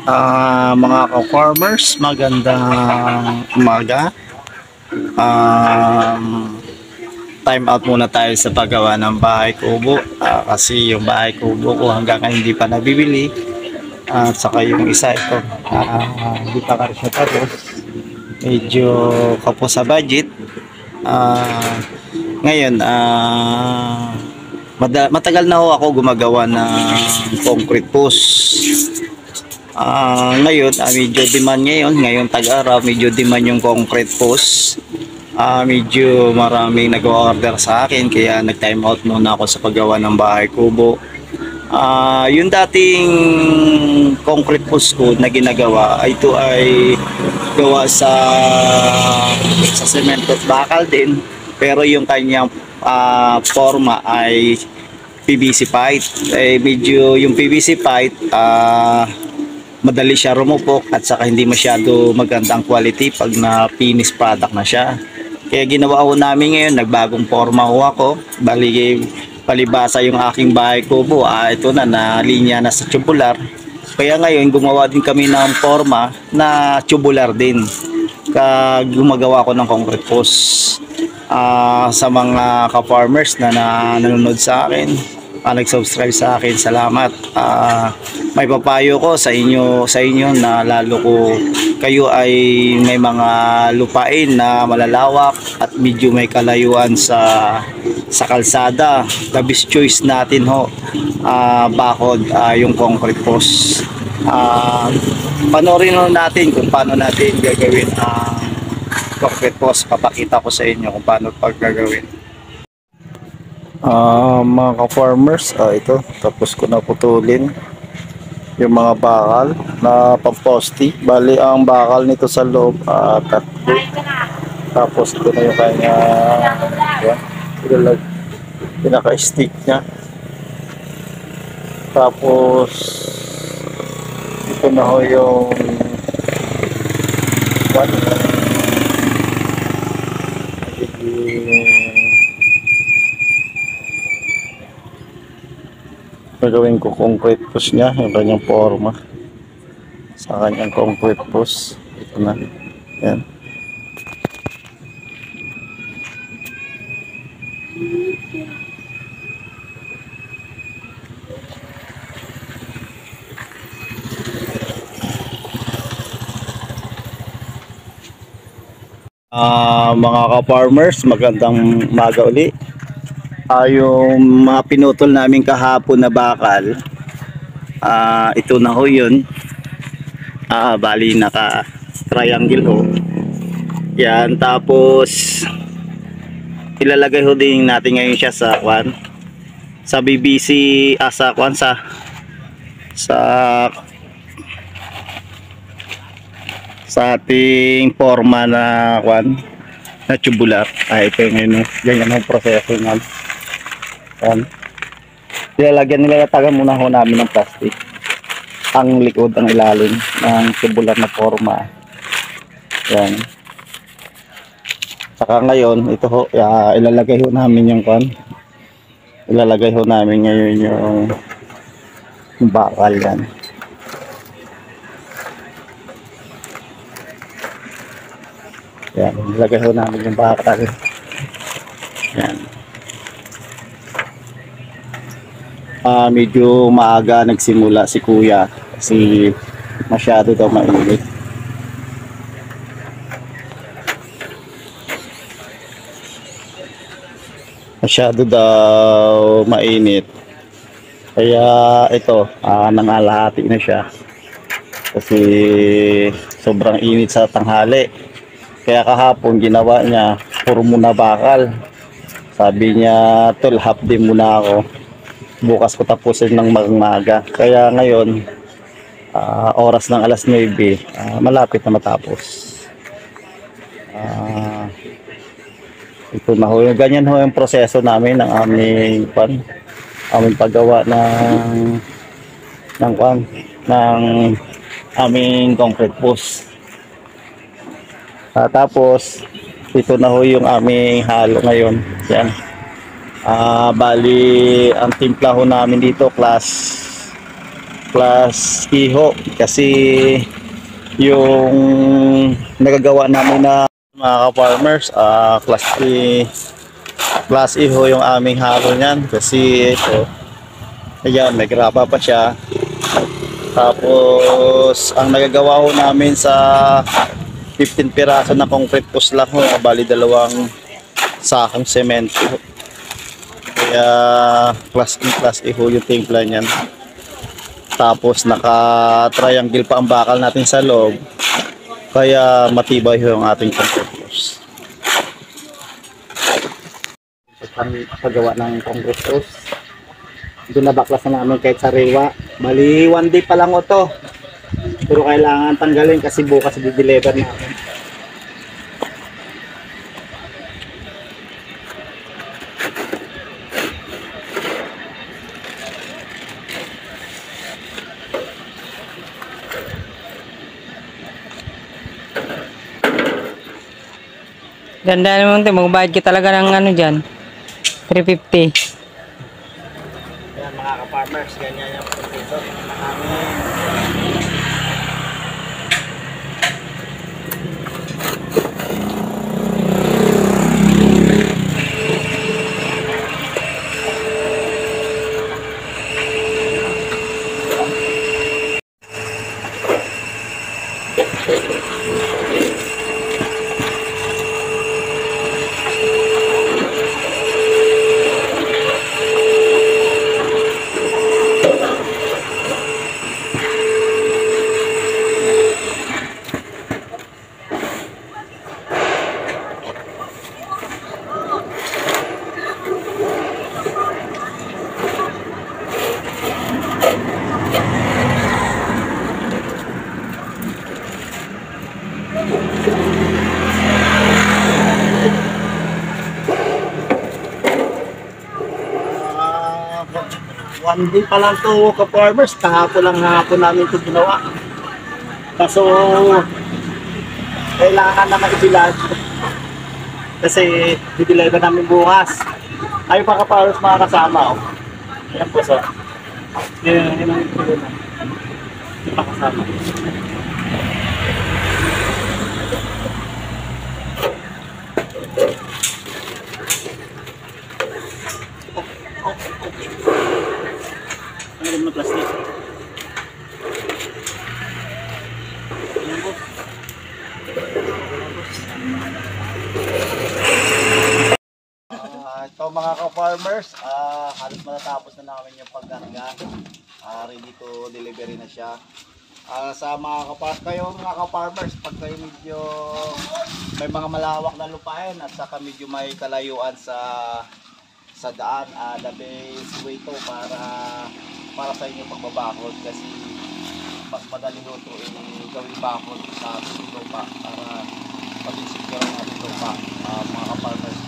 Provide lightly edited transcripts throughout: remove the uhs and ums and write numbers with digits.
Mga ka-farmers, magandang umaga. Um, Time out muna tayo sa paggawa ng bahay kubo. Kasi yung bahay kubo ko hanggang ngayon hindi pa nabibili. At saka yung isa ito, hindi pa ka rin siya tapos. Medyo kapos sa budget. Ah, Ngayon, matagal na ho ako gumagawa ng concrete post. Ngayon, medyo demand ngayong tag-araw, medyo demand yung concrete post. Medyo maraming nag-order sa akin, kaya nag-time out muna ako sa paggawa ng bahay kubo. Yung dating concrete post ko na ginagawa, ito ay gawa sa semento at bakal din. Pero yung kanyang forma ay PVC pipe. Medyo yung PVC pipe, madali siya rumupok at saka hindi masyado magandang quality pag na finished product na siya. Kaya ginawa ko namin ngayon, nagbagong forma ko ako. Bali, palibasa yung aking bahay kubo. Ito na linya na sa tubular. Kaya ngayon gumawa din kami ng forma na tubular din. Gumagawa ko ng concrete post. Sa mga ka-farmers na nanonood sa akin, nag-subscribe sa akin, salamat. May papayo ko sa inyo na lalo ko kayo ay may mga lupain na malalawak at medyo may kalayuan sa kalsada. The best choice natin ho, bakod, yung concrete post. Panoorin natin kung paano natin gagawin ang concrete post. Papakita ko sa inyo kung paano paggagawin. Mga ka-farmers, ito tapos ko na putulin yung mga bakal na pamposti. Bali ang bakal nito sa loob, tatlo. Tapos ito na yung kanya, pinaka-stick nya. Tapos ito na ho yung gagawin ko concrete post niya, yung kanyang forma sa kanyang concrete post. Ito na, yan. Mga ka-farmers, magandang umaga uli. Yung mga pinutol namin kahapon na bakal, ito na ho yun. Bali naka triangle ho yan. Tapos ilalagay ho din natin ngayon siya sa BBC, sa ating forma na na tubular. Ito ngayon, ganyan ang proseso nga. Ilalagyan, nilalatagan muna ho namin ng plastic ang likod, ang ilalim ng tubular na forma. Yan. Saka ngayon ito ho, ilalagay ho namin yung ilalagay ho namin ngayon yung bakal. Yan. Yan, ilalagay ho namin yung bakal. Yan. Medyo maaga nagsimula si kuya kasi masyado daw mainit. Masyado daw mainit. Kaya ito, nangalahati na siya. Kasi sobrang init sa tanghali. Kaya kahapon ginawa niya, puro muna bakal. Sabi niya, tol, half day muna ako. Bukas ko tapusin ng magmaga. Kaya ngayon, oras ng alas 9, malapit na matapos. Ito na ho, ganyan ho yung proseso namin ng aming paggawa ng aming concrete post. Tapos ito na ho yung aming halo ngayon. Yan. Bali ang timpla ho namin dito class plus iho kasi yung nagagawa namin na mga ka-farmers, class iho yung aming halo niyan kasi ito, ayan, may graba pa siya. Tapos ang nagagawa ho namin sa 15 piraso na concrete post lang ho, bali 2 sakong semento. Kaya class A ho yung timpla niyan. Tapos naka-triangle pa ang bakal natin sa loob. Kaya matibay ho yung ating concrete post. Paggawa ng concrete post, doon na baklas na namin kahit sariwa. Bali 1 day pa lang o to. Pero kailangan tanggalin kasi bukas di-deliver namin. Dandahan mo ito, magbayad ka talaga ng ano dyan, 350. Yan mga ka-farmers, ganyan yung proseso namin. One day pa lang to ka-farmers, kahapon lang hapon namin ito ginawa. Kaso kailangan na maibilad kasi dideliver namin bukas. Ayun pa ka-farmers mga kasama. Ayan po so. Yan ang ito na. Ito pa kasama. Ano na plastic? Ayan po. Ito mga ka-farmers, halos matatapos na namin yung paggarga. Ready to delivery na siya. Sa mga ka-farmers, pag kayo medyo may mga malawak na lupain at saka medyo may kalayuan sa daan, the best way to para sa inyo pagbabakod kasi mas madali ho ito gawing bakod sa ating lupa para paging secure ang ating lupa, mga ka-farmers.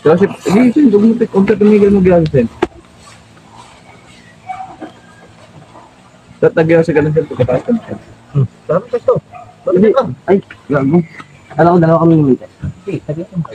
Kasi, hindi, dumupit, huwag ka tumigil mo gano'n. Tatagyan sa ganun siya, pagkataas ka siya. Sarap ito. Hindi, ay, gago. Alam ko, dalawa kami lumita. Sige, tagyan ko.